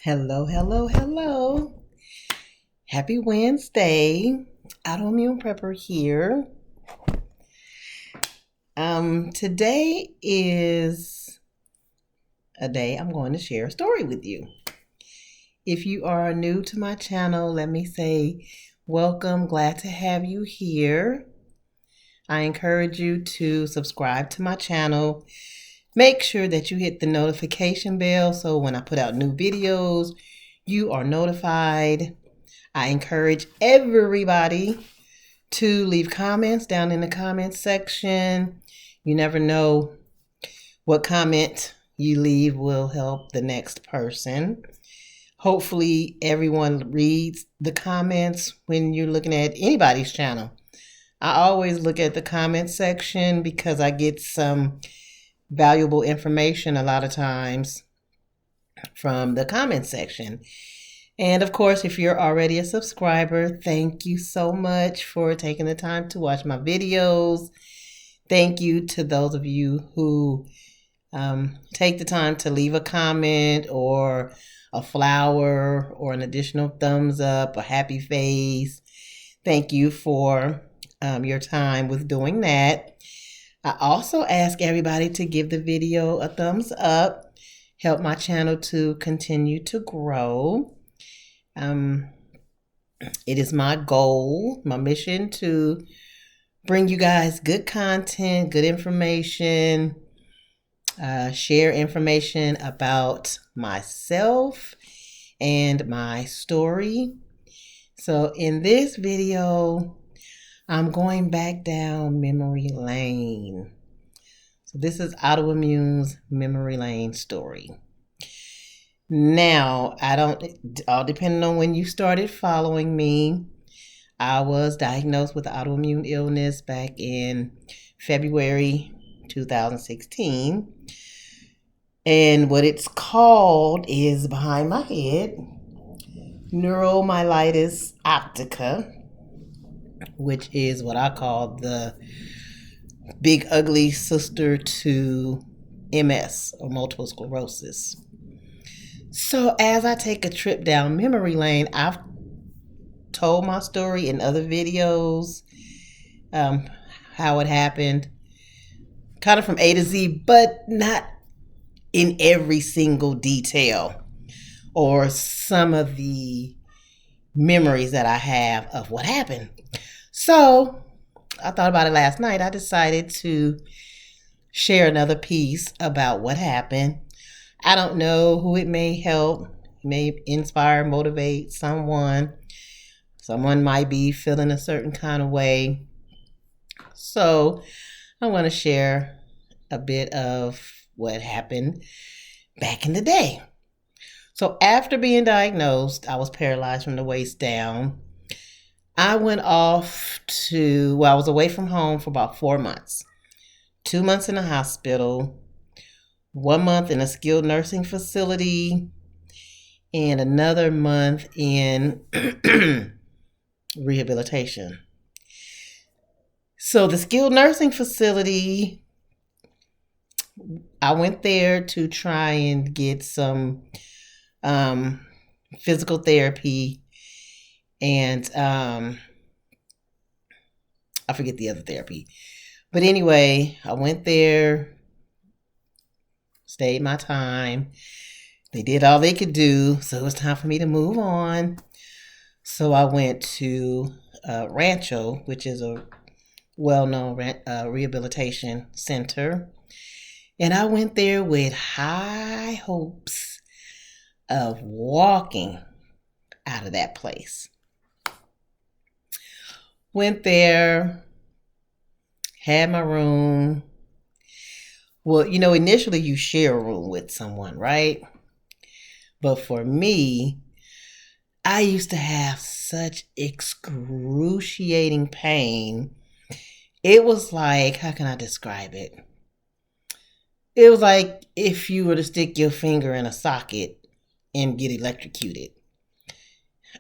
Hello, hello, hello. Happy Wednesday. Autoimmune Prepper here. Today is a day I'm going to share a story with you. If you are new to my channel, let me say welcome. Glad to have you here. I encourage you to subscribe to my channel. Make sure that you hit the notification bell so when I put out new videos, you are notified. I encourage everybody to leave comments down in the comments section. You never know what comment you leave will help the next person. Hopefully everyone reads the comments when you're looking at anybody's channel. I always look at the comment section because I get some valuable information a lot of times from the comment section. And of course, if you're already a subscriber, thank you so much for taking the time to watch my videos. Thank you to those of you who take the time to leave a comment or a flower or an additional thumbs up, a happy face. Thank you for your time with doing that. I also ask everybody to give the video a thumbs up, help my channel to continue to grow. It is my goal, my mission to bring you guys good content, good information, share information about myself and my story. So in this video, I'm going back down memory lane. So this is autoimmune's memory lane story. Now, all depending on when you started following me, I was diagnosed with autoimmune illness back in February 2016. And what it's called is behind my head, neuromyelitis optica, which is what I call the big ugly sister to MS or multiple sclerosis. So as I take a trip down memory lane, I've told my story in other videos, how it happened, kind of from A to Z, but not in every single detail or some of the memories that I have of what happened. So I thought about it last night. I decided to share another piece about what happened. I don't know who it may help. It may inspire, motivate someone. Someone might be feeling a certain kind of way. So I want to share a bit of what happened back in the day. So after being diagnosed, I was paralyzed from the waist down. I went off I was away from home for about 4 months. 2 months in the hospital, 1 month in a skilled nursing facility, and another month in rehabilitation. So the skilled nursing facility, I went there to try and get some physical therapy and I forget the other therapy. But anyway, I went there, stayed my time. They did all they could do, so it was time for me to move on. So I went to Rancho, which is a well-known rehabilitation center. And I went there with high hopes of walking out of that place. Went there, had my room. Well, initially you share a room with someone, right? But for me, I used to have such excruciating pain. It was like, how can I describe it? It was like if you were to stick your finger in a socket and get electrocuted.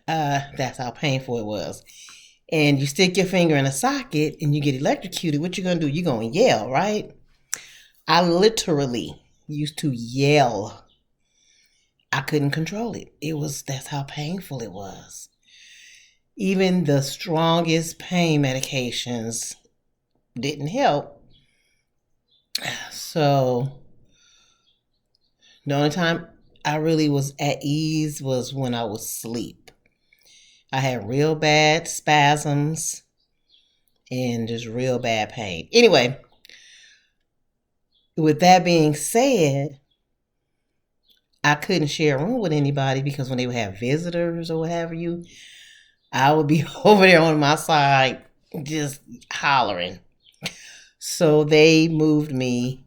That's how painful it was. And you stick your finger in a socket and you get electrocuted, what you gonna do? You're gonna yell, right? I literally used to yell I couldn't control it. That's how painful it was. Even the strongest pain medications didn't help. So the only time I really was at ease was when I was asleep. I had real bad spasms and just real bad pain. Anyway, with that being said, I couldn't share a room with anybody because when they would have visitors or what have you, I would be over there on my side just hollering. So they moved me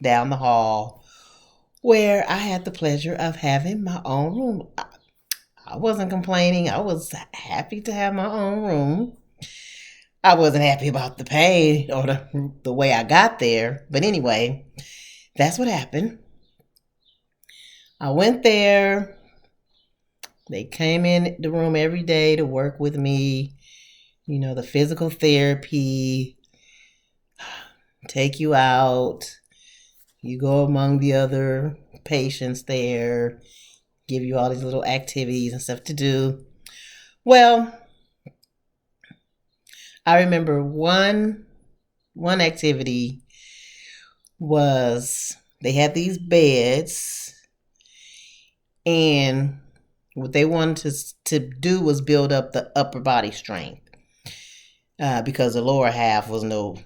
down the hall where I had the pleasure of having my own room. I wasn't complaining. I was happy to have my own room. I wasn't happy about the pain or the way I got there. But anyway, that's what happened. I went there. They came in the room every day to work with me. You know, the physical therapy, take you out. You go among the other patients there, give you all these little activities and stuff to do. Well, I remember one activity was they had these beds, and what they wanted to do was build up the upper body strength because the lower half was no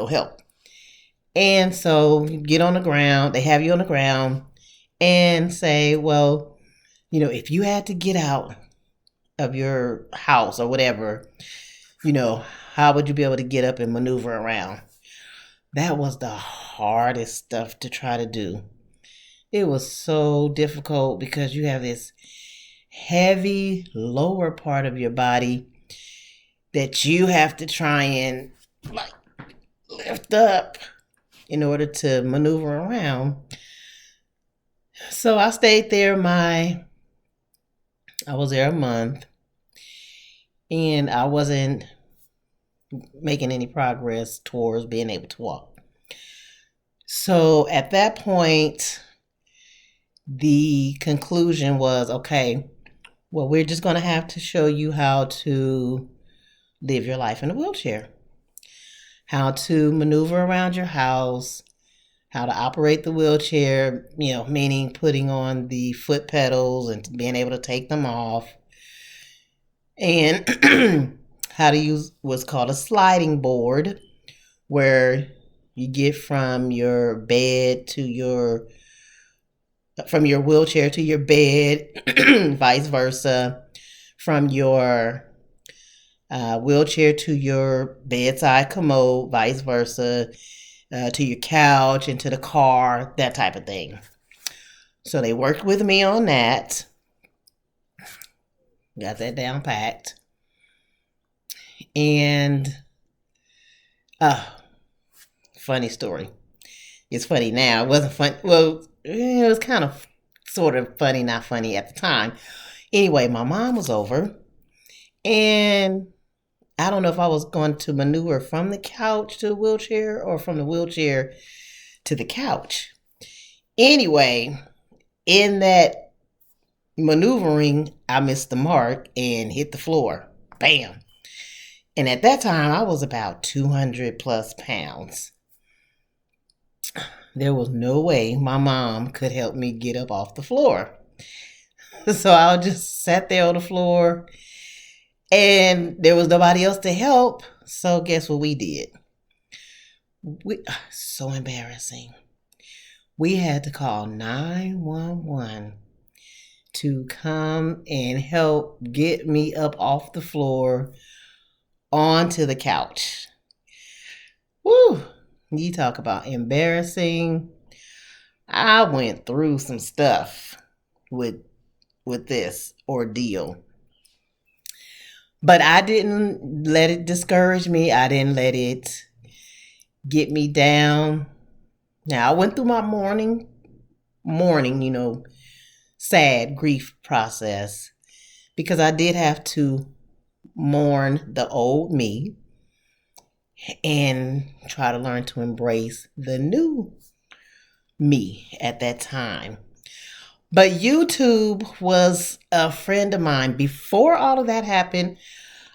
help. And so you get on the ground, they have you on the ground and say, well, you know, if you had to get out of your house or whatever, you know, how would you be able to get up and maneuver around? That was the hardest stuff to try to do. It was so difficult because you have this heavy lower part of your body that you have to try and like lift up in order to maneuver around. So I stayed there I was there a month, and I wasn't making any progress towards being able to walk. So at that point, the conclusion was, okay, well, we're just going to have to show you how to live your life in a wheelchair, how to maneuver around your house, how to operate the wheelchair, you know, meaning putting on the foot pedals and being able to take them off, and how to use what's called a sliding board, where you get from your wheelchair to your bed, vice versa, from your wheelchair to your bedside commode, vice versa, to your couch and to the car, that type of thing. So they worked with me on that. Got that down packed. And funny story. It's funny now. It wasn't fun. Well, it was kind of sort of funny, not funny at the time. Anyway, my mom was over, and I don't know if I was going to maneuver from the couch to the wheelchair or from the wheelchair to the couch. Anyway, in that maneuvering, I missed the mark and hit the floor. Bam. And at that time, I was about 200 plus pounds. There was no way my mom could help me get up off the floor. So I just sat there on the floor, and there was nobody else to help. So guess what we did? So embarrassing. We had to call 911 to come and help get me up off the floor onto the couch. Woo! You talk about embarrassing. I went through some stuff with this ordeal. But I didn't let it discourage me. I didn't let it get me down. Now, I went through my mourning, you know, sad grief process, because I did have to mourn the old me and try to learn to embrace the new me at that time. But YouTube was a friend of mine. Before all of that happened,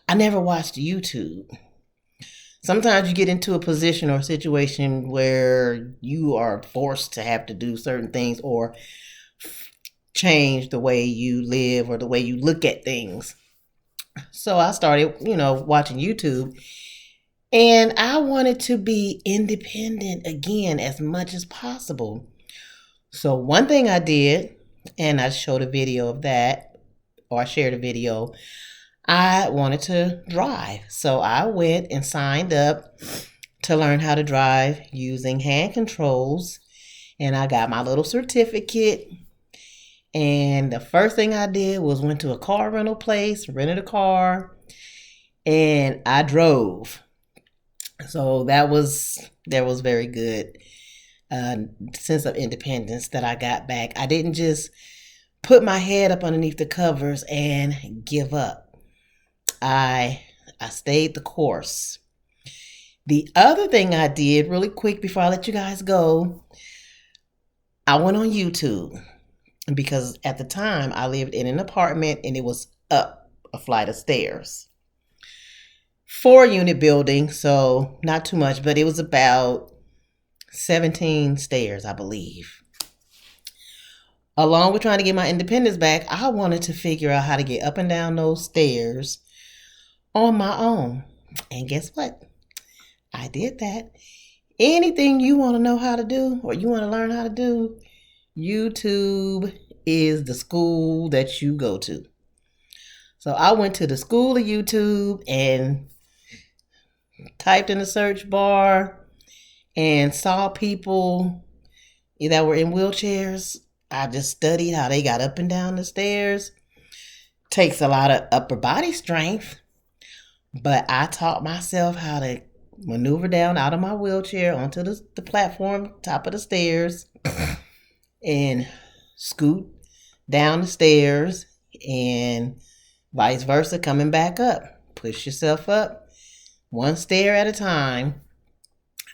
I never watched YouTube. Sometimes you get into a position or a situation where you are forced to have to do certain things or change the way you live or the way you look at things. So I started, watching YouTube, and I wanted to be independent again as much as possible. So one thing I did, and I showed a video of that, or I shared a video, I wanted to drive. So I went and signed up to learn how to drive using hand controls, and I got my little certificate. And the first thing I did was went to a car rental place, rented a car, and I drove. So that was very good sense of independence that I got back. I didn't just put my head up underneath the covers and give up. I stayed the course. The other thing I did really quick before I let you guys go, I went on YouTube because at the time I lived in an apartment and it was up a flight of stairs. 4-unit building, so not too much, but it was about 17 stairs, I believe. Along with trying to get my independence back, I wanted to figure out how to get up and down those stairs on my own. And guess what? I did that. Anything you want to know how to do or you want to learn how to do, YouTube is the school that you go to. So I went to the school of YouTube and typed in the search bar and saw people that were in wheelchairs. I just studied how they got up and down the stairs. Takes a lot of upper body strength, but I taught myself how to maneuver down out of my wheelchair onto the platform, top of the stairs, and scoot down the stairs and vice versa, coming back up. Push yourself up one stair at a time.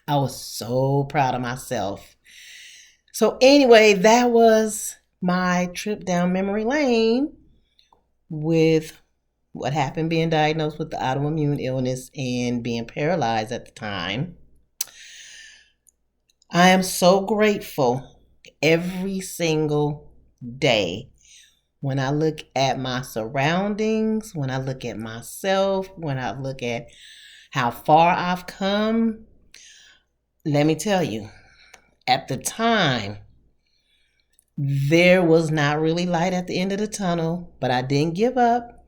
I was so proud of myself. So anyway, that was my trip down memory lane with what happened being diagnosed with the autoimmune illness and being paralyzed at the time. I am so grateful every single day when I look at my surroundings, when I look at myself, when I look at how far I've come. Let me tell you, at the time, there was not really light at the end of the tunnel, but I didn't give up.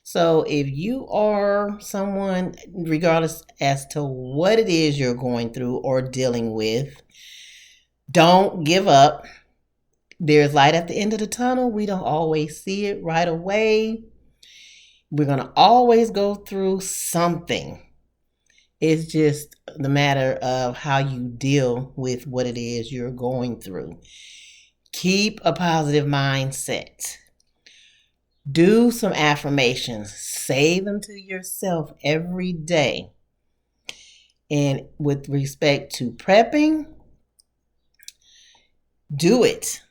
So if you are someone, regardless as to what it is you're going through or dealing with, don't give up. There's light at the end of the tunnel. We don't always see it right away. We're going to always go through something. It's just the matter of how you deal with what it is you're going through. Keep a positive mindset. Do some affirmations. Say them to yourself every day. And with respect to prepping, do it.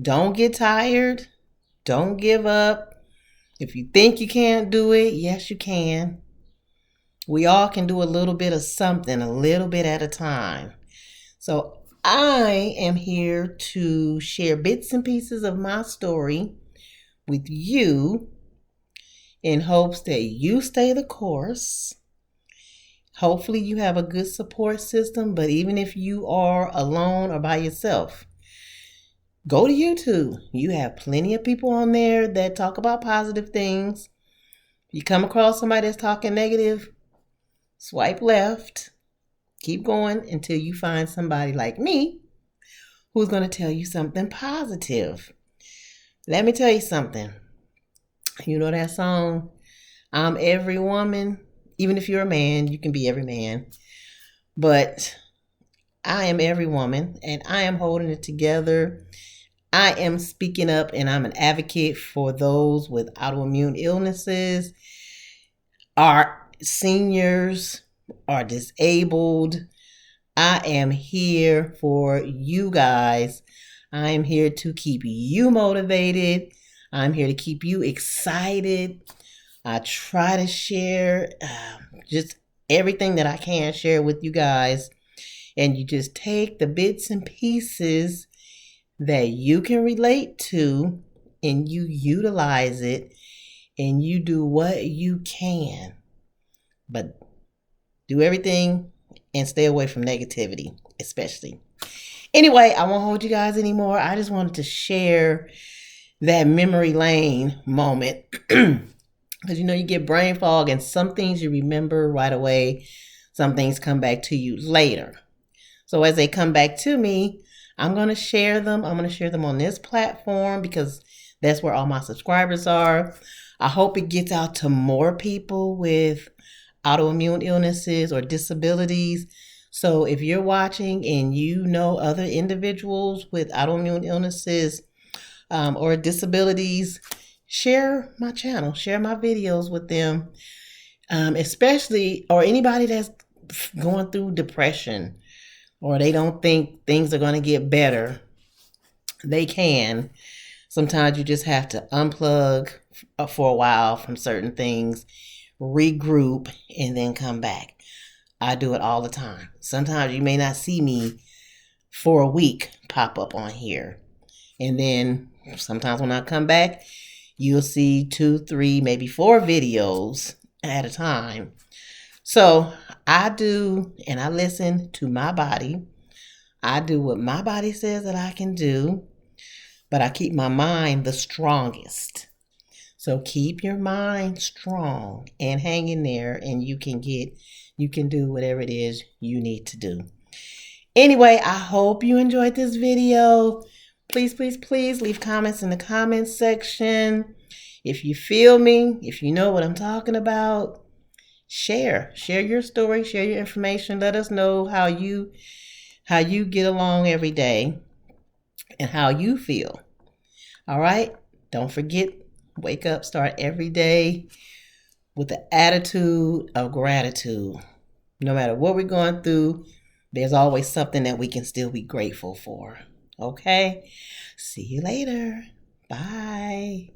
Don't get tired. Don't give up. If you think you can't do it, yes, you can. We all can do a little bit of something, a little bit at a time. So I am here to share bits and pieces of my story with you in hopes that you stay the course. Hopefully you have a good support system, but even if you are alone or by yourself, go to YouTube. You have plenty of people on there that talk about positive things. You come across somebody that's talking negative, swipe left. Keep going until you find somebody like me who's going to tell you something positive. Let me tell you something. You know that song, I'm Every Woman? Even if you're a man, you can be every man. But I am every woman, and I am holding it together. I am speaking up, and I'm an advocate for those with autoimmune illnesses, our seniors, are disabled. I am here for you guys. I am here to keep you motivated. I'm here to keep you excited. I try to share just everything that I can share with you guys. And you just take the bits and pieces that you can relate to and you utilize it and you do what you can. But do everything and stay away from negativity, especially. Anyway, I won't hold you guys anymore. I just wanted to share that memory lane moment. Because you get brain fog and some things you remember right away. Some things come back to you later. So as they come back to me, I'm going to share them. I'm going to share them on this platform because that's where all my subscribers are. I hope it gets out to more people with autoimmune illnesses or disabilities. So if you're watching and you know other individuals with autoimmune illnesses or disabilities, share my channel, share my videos with them, especially, or anybody that's going through depression or they don't think things are going to get better. They can. Sometimes you just have to unplug for a while from certain things, regroup, and then come back. I do it all the time. Sometimes you may not see me for a week pop up on here. And then sometimes when I come back, you'll see 2, 3, maybe 4 videos at a time. So I do, and I listen to my body. I do what my body says that I can do, but I keep my mind the strongest. So keep your mind strong and hang in there, and you can do whatever it is you need to do. Anyway, I hope you enjoyed this video. Please, please, please leave comments in the comments section. If you feel me, if you know what I'm talking about, share your story, share your information. Let us know how you get along every day and how you feel. All right? Don't forget, wake up, start every day with the attitude of gratitude. No matter what we're going through, there's always something that we can still be grateful for. Okay? See you later. Bye.